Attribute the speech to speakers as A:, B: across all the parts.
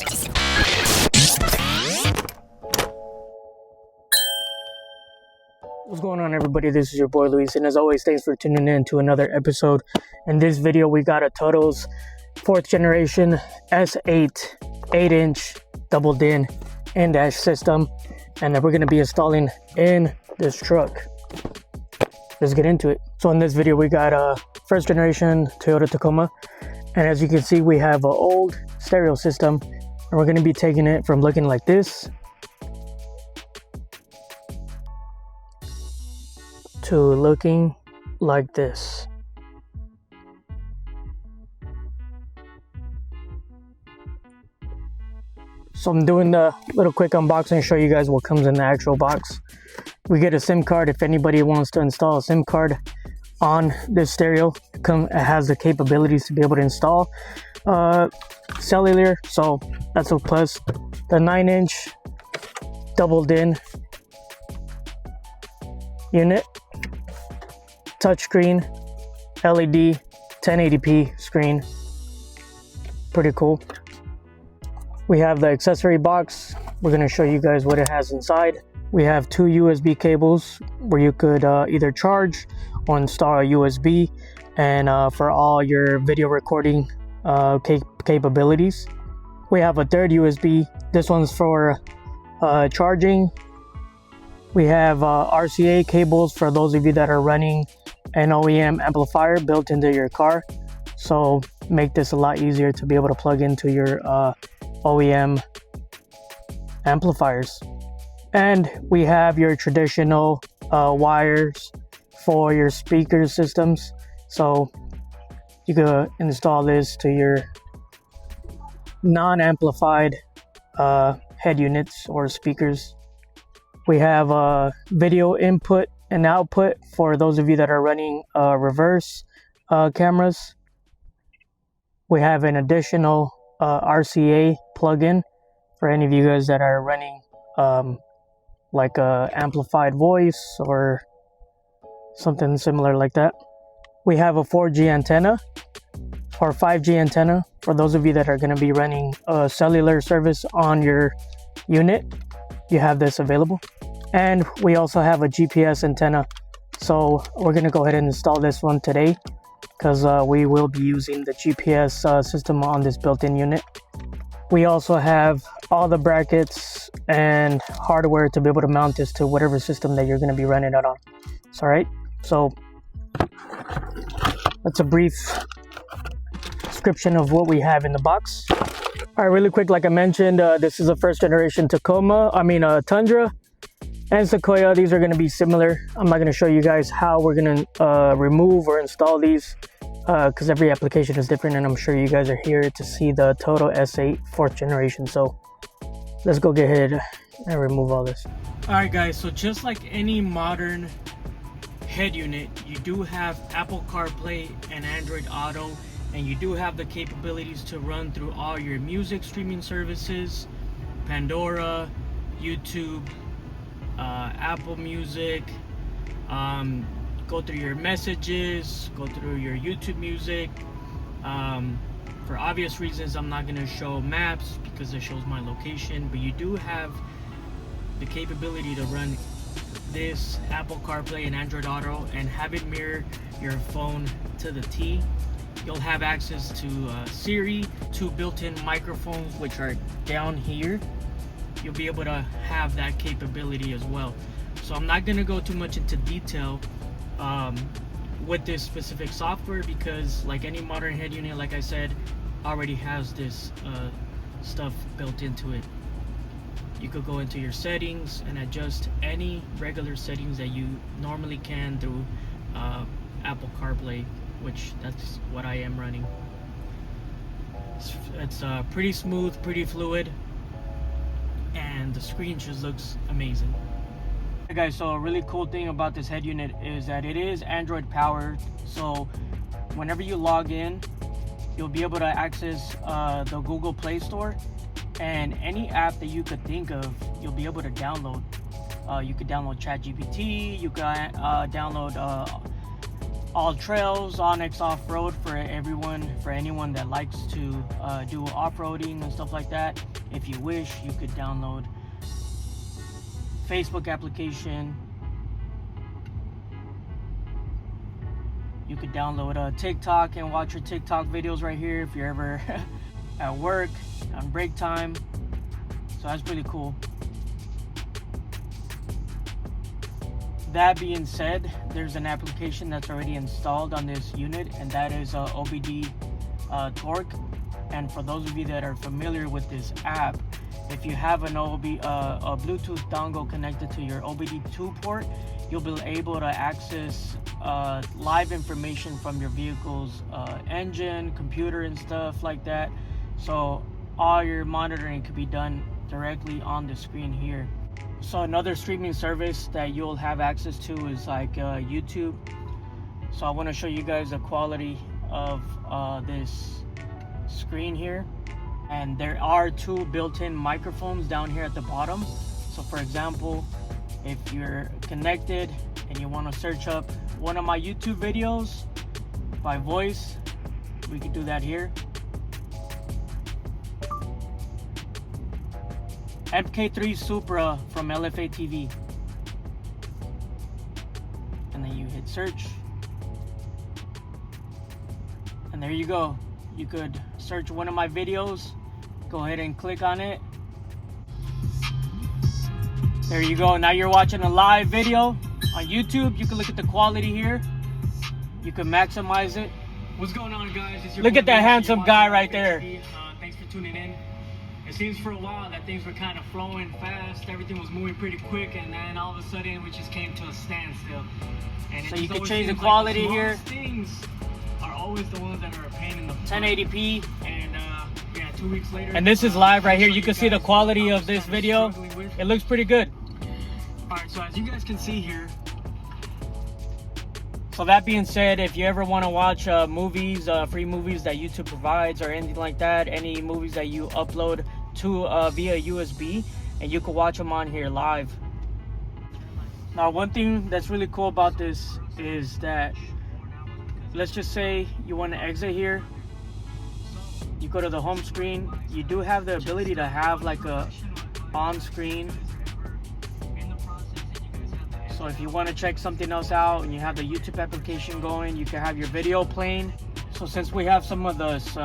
A: What's going on, everybody? This is your boy Luis, and as always, thanks for tuning in to another episode. In this video, we got Atoto's 4th generation S8 8-inch double DIN in-dash system, and that we're going to be installing in this truck. Let's get into it. So in this video, we got a 1st generation Toyota Tacoma, and as you can see, we have an old stereo system, and we're going to be taking it from looking like this to looking like this. So I'm doing the little quick unboxing to show you guys what comes in the actual box. We get a SIM card if anybody wants to install a SIM card on this stereo. It has the capabilities to be able to install cellular, so that's a plus. The 9-inch double DIN unit, touchscreen, LED, 1080p screen, pretty cool. We have the accessory box. We're going to show you guys what it has inside. We have 2 USB cables where you could either charge or install a USB, and for all your video recording capabilities. We have a 3rd USB. This one's for charging. We have RCA cables for those of you that are running an OEM amplifier built into your car, so make this a lot easier to be able to plug into your OEM amplifiers. And we have your traditional wires for your speaker systems, so you could install this to your non-amplified head units or speakers. We have video input and output for those of you that are running reverse cameras. We have an additional RCA plugin for any of you guys that are running like amplified voice or something similar like that. We have a 4G antenna or 5G antenna for those of you that are going to be running a cellular service on your unit. You have this available. And we also have a GPS antenna, so we're going to go ahead and install this one today because we will be using the GPS system on this built-in unit. We also have all the brackets and hardware to be able to mount this to whatever system that you're going to be running it on. It's all right. So that's a brief description of what we have in the box. All right, really quick, like I mentioned, this is a 1st generation Tundra and Sequoia. These are going to be similar. I'm not going to show you guys how we're going to remove or install these because every application is different, and I'm sure you guys are here to see the Atoto S8 4th generation. So let's go get ahead and remove all this. All right, guys, so just like any modern head unit, you do have Apple CarPlay and Android Auto, and you do have the capabilities to run through all your music streaming services, Pandora, YouTube, Apple Music, go through your messages, go through your YouTube music. For obvious reasons, I'm not going to show maps because it shows my location, but you do have the capability to run this Apple CarPlay and Android Auto and have it mirror your phone to the T. You'll have access to Siri, 2 built-in microphones which are down here. You'll be able to have that capability as well. So I'm not going to go too much into detail with this specific software because, like any modern head unit, like I said, already has this stuff built into it. You could go into your settings and adjust any regular settings that you normally can through Apple CarPlay, which that's what I am running. It's pretty smooth, pretty fluid, and the screen just looks amazing. Hey guys, so a really cool thing about this head unit is that it is Android powered, so whenever you log in, you'll be able to access the Google Play Store, and any app that you could think of, you'll be able to download. You could download ChatGPT, you can download all trails, Onyx off-road for anyone that likes to do off-roading and stuff like that. If you wish, you could download Facebook application. You could download TikTok and watch your TikTok videos right here if you're ever at work on break time. So that's pretty cool. That being said, there's an application that's already installed on this unit, and that is OBD Torque. And for those of you that are familiar with this app, if you have a Bluetooth dongle connected to your OBD2 port, you'll be able to access live information from your vehicle's engine, computer, and stuff like that. So all your monitoring could be done directly on the screen here. So another streaming service that you'll have access to is like YouTube. So I want to show you guys the quality of this screen here. And there are two built-in microphones down here at the bottom. So for example, if you're connected and you want to search up one of my YouTube videos by voice, we could do that here. MK3 Supra from LFA TV, and then you hit search, and there you go. You could search one of my videos, go ahead and click on it. There you go. Now you're watching a live video on YouTube. You can look at the quality here. You can maximize it.
B: What's going on, guys? It's your
A: Look at that handsome guy right there.
B: Thanks for tuning in. It seems for a while that things were kind of flowing fast, everything was moving pretty quick, and then all of a sudden we just came to a standstill. And
A: so you can change the quality here.
B: Things are always the ones that are a pain in the butt.
A: 1080p.
B: And yeah, 2 weeks later.
A: And this is live right here. You can see the quality of this video. It looks pretty good.
B: Alright, so as you guys can see here.
A: So that being said, if you ever want to watch movies, free movies that YouTube provides or anything like that, any movies that you upload to via USB, and you can watch them on here live. Now, one thing that's really cool about this is that, let's just say you want to exit here, you go to the home screen, you do have the ability to have like a on screen. So if you want to check something else out and you have the YouTube application going, you can have your video playing. So since we have some of this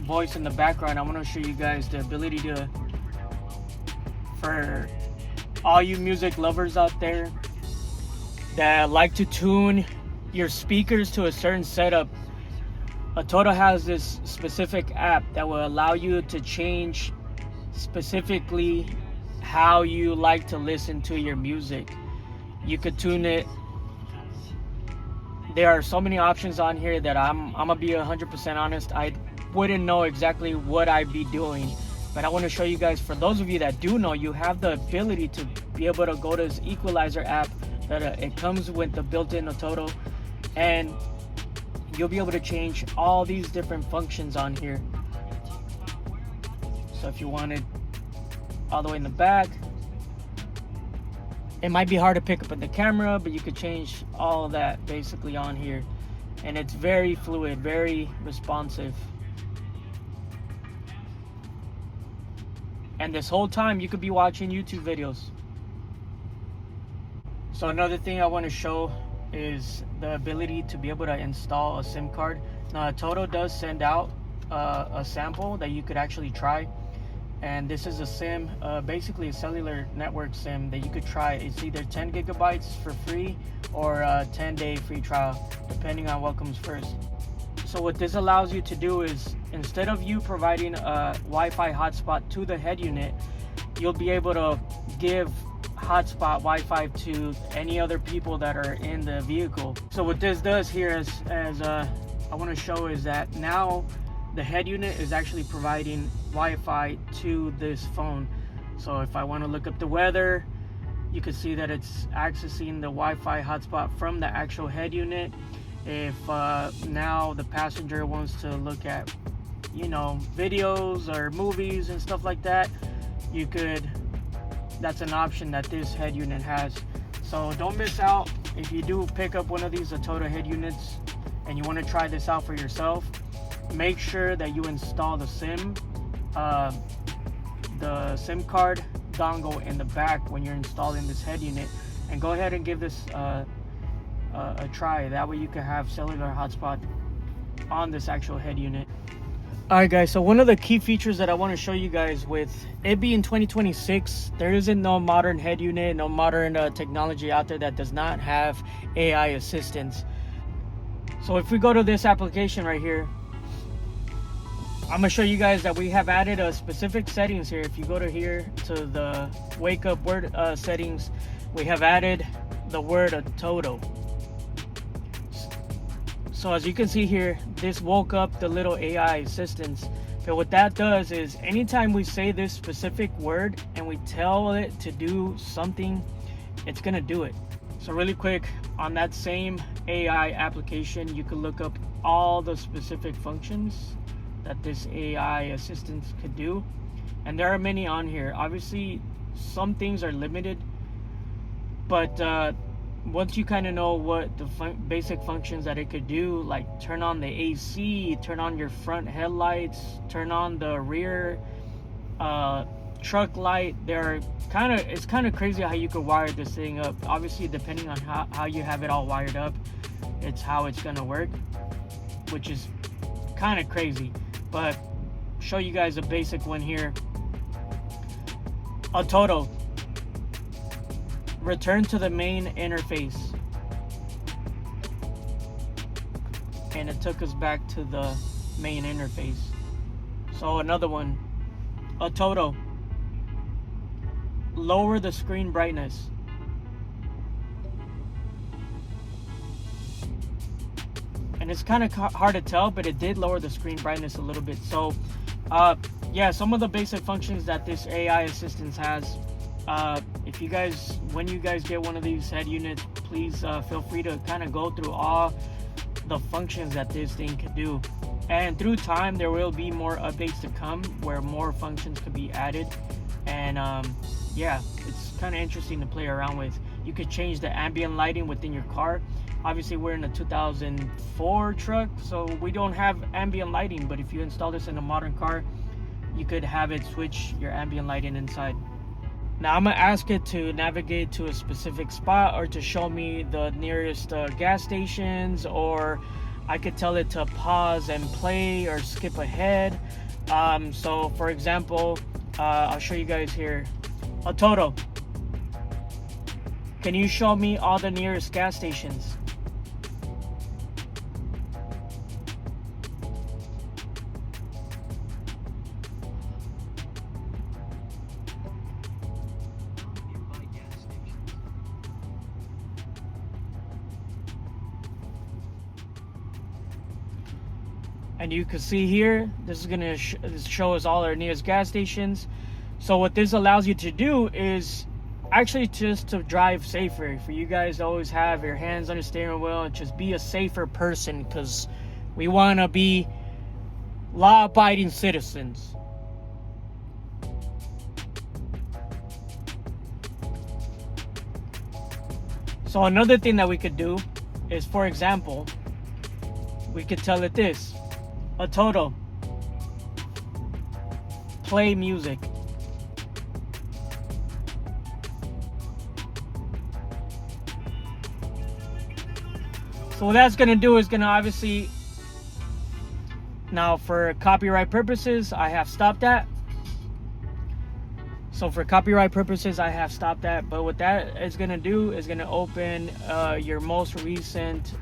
A: voice in the background, I want to show you guys the ability to, for all you music lovers out there that like to tune your speakers to a certain setup, Atoto has this specific app that will allow you to change specifically how you like to listen to your music. You could tune it. There are so many options on here that I'm gonna be 100% honest, I wouldn't know exactly what I'd be doing, but I want to show you guys, for those of you that do know, you have the ability to be able to go to this equalizer app that it comes with the built-in Atoto, and you'll be able to change all these different functions on here. So if you wanted all the way in the back, it might be hard to pick up in the camera, but you could change all of that basically on here, and it's very fluid, very responsive. And this whole time you could be watching YouTube videos. So another thing I want to show is the ability to be able to install a SIM card. Now Atoto does send out a sample that you could actually try, and this is a SIM, basically a cellular network SIM that you could try. It's either 10 gigabytes for free or a 10-day free trial, depending on what comes first. So what this allows you to do is, instead of you providing a Wi-Fi hotspot to the head unit, you'll be able to give hotspot Wi-Fi to any other people that are in the vehicle. So what this does here, as I want to show, is that now the head unit is actually providing Wi-Fi to this phone. So if I want to look up the weather, you can see that it's accessing the Wi-Fi hotspot from the actual head unit. If now the passenger wants to look at, you know, videos or movies and stuff like that, you could, that's an option that this head unit has. So don't miss out. If you do pick up one of these Atoto head units and you want to try this out for yourself, make sure that you install the SIM card dongle in the back when you're installing this head unit, and go ahead and give this a try. That way you can have cellular hotspot on this actual head unit. Alright guys, so one of the key features that I want to show you guys, with it being 2026, there isn't no modern head unit, no modern technology out there that does not have AI assistance. So if we go to this application right here, I'm going to show you guys that we have added a specific settings here. If you go to here to the wake up word settings, we have added the word Atoto. So as you can see here, this woke up the little AI assistants. But what that does is anytime we say this specific word and we tell it to do something, it's gonna do it. So really quick, on that same AI application, you can look up all the specific functions that this AI assistant could do. And there are many on here. Obviously, some things are limited, but once you kind of know what the basic functions that it could do, like turn on the AC, turn on your front headlights, turn on the rear truck light, it's kind of crazy how you could wire this thing up. Obviously, depending on how you have it all wired up, it's how it's gonna work, which is kind of crazy. But show you guys a basic one here. Atoto, return to the main interface, and it took us back to the main interface. So another one, Atoto, lower the screen brightness. And it's kind of hard to tell, but it did lower the screen brightness a little bit. So yeah, some of the basic functions that this AI assistant has. If you guys, when you guys get one of these head units, please feel free to kind of go through all the functions that this thing could do. And through time, there will be more updates to come where more functions could be added. And yeah, it's kind of interesting to play around with. You could change the ambient lighting within your car. Obviously, we're in a 2004 truck, so we don't have ambient lighting. But if you install this in a modern car, you could have it switch your ambient lighting inside. Now I'm gonna ask it to navigate to a specific spot, or to show me the nearest gas stations, or I could tell it to pause and play or skip ahead. So for example, I'll show you guys here. Atoto, can you show me all the nearest gas stations? And you can see here, this is gonna show us all our nearest gas stations. So what this allows you to do is actually just to drive safer. For you guys to always have your hands on the steering wheel and just be a safer person, because we want to be law-abiding citizens. So another thing that we could do is, for example, we could tell it this: Atoto, play music. So what that's gonna do is gonna obviously, now for copyright purposes, I have stopped that. So for copyright purposes, I have stopped that. But what that is gonna do is gonna open your most recent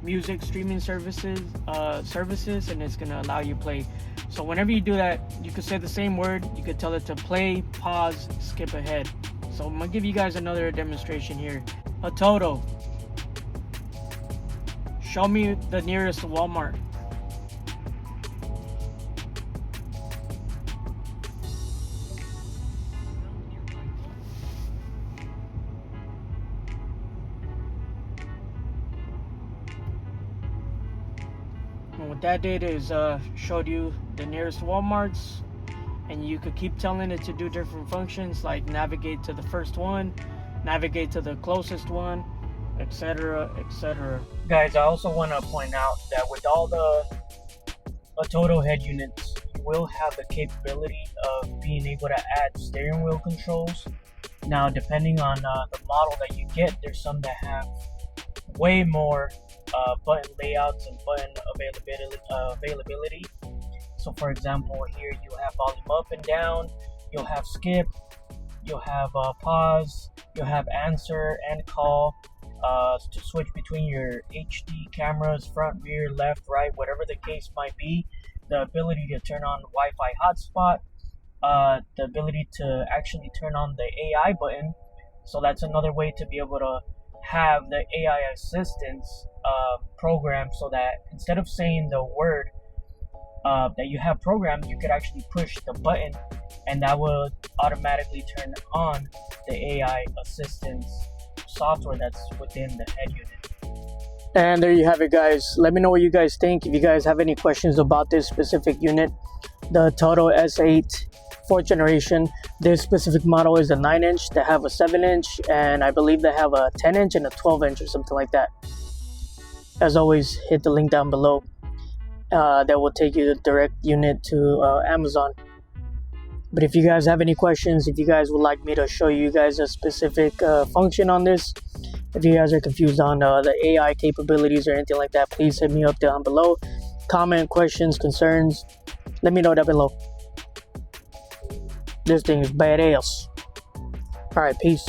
A: music streaming services, and it's gonna allow you play. So whenever you do that, you could say the same word. You could tell it to play, pause, skip ahead. So I'm gonna give you guys another demonstration here. Atoto, show me the nearest Walmart. And what that did is showed you the nearest Walmarts, and you could keep telling it to do different functions, like navigate to the first one, navigate to the closest one, etc., etc. Guys, I also want to point out that with all the Atoto head units, you will have the capability of being able to add steering wheel controls. Now, depending on the model that you get, there's some that have way more button layouts and button availability. So, for example, here you have volume up and down, you'll have skip, you'll have pause, you'll have answer and call, to switch between your HD cameras, front, rear, left, right, whatever the case might be. The ability to turn on Wi-Fi hotspot, the ability to actually turn on the AI button. So that's another way to be able to have the AI assistance program, so that instead of saying the word that you have programmed, you could actually push the button and that will automatically turn on the AI assistance software that's within the head unit. And there you have it, guys. Let me know what you guys think. If you guys have any questions about this specific unit, the Atoto S8 4th generation, this specific model is a 9-inch. They have a 7-inch, and I believe they have a 10-inch and a 12-inch or something like that. As always, hit the link down below. That will take you the direct unit to Amazon. But if you guys have any questions, if you guys would like me to show you guys a specific function on this, if you guys are confused on the AI capabilities or anything like that, please hit me up down below. Comment, questions, concerns, let me know down below. This thing is badass. Alright, peace.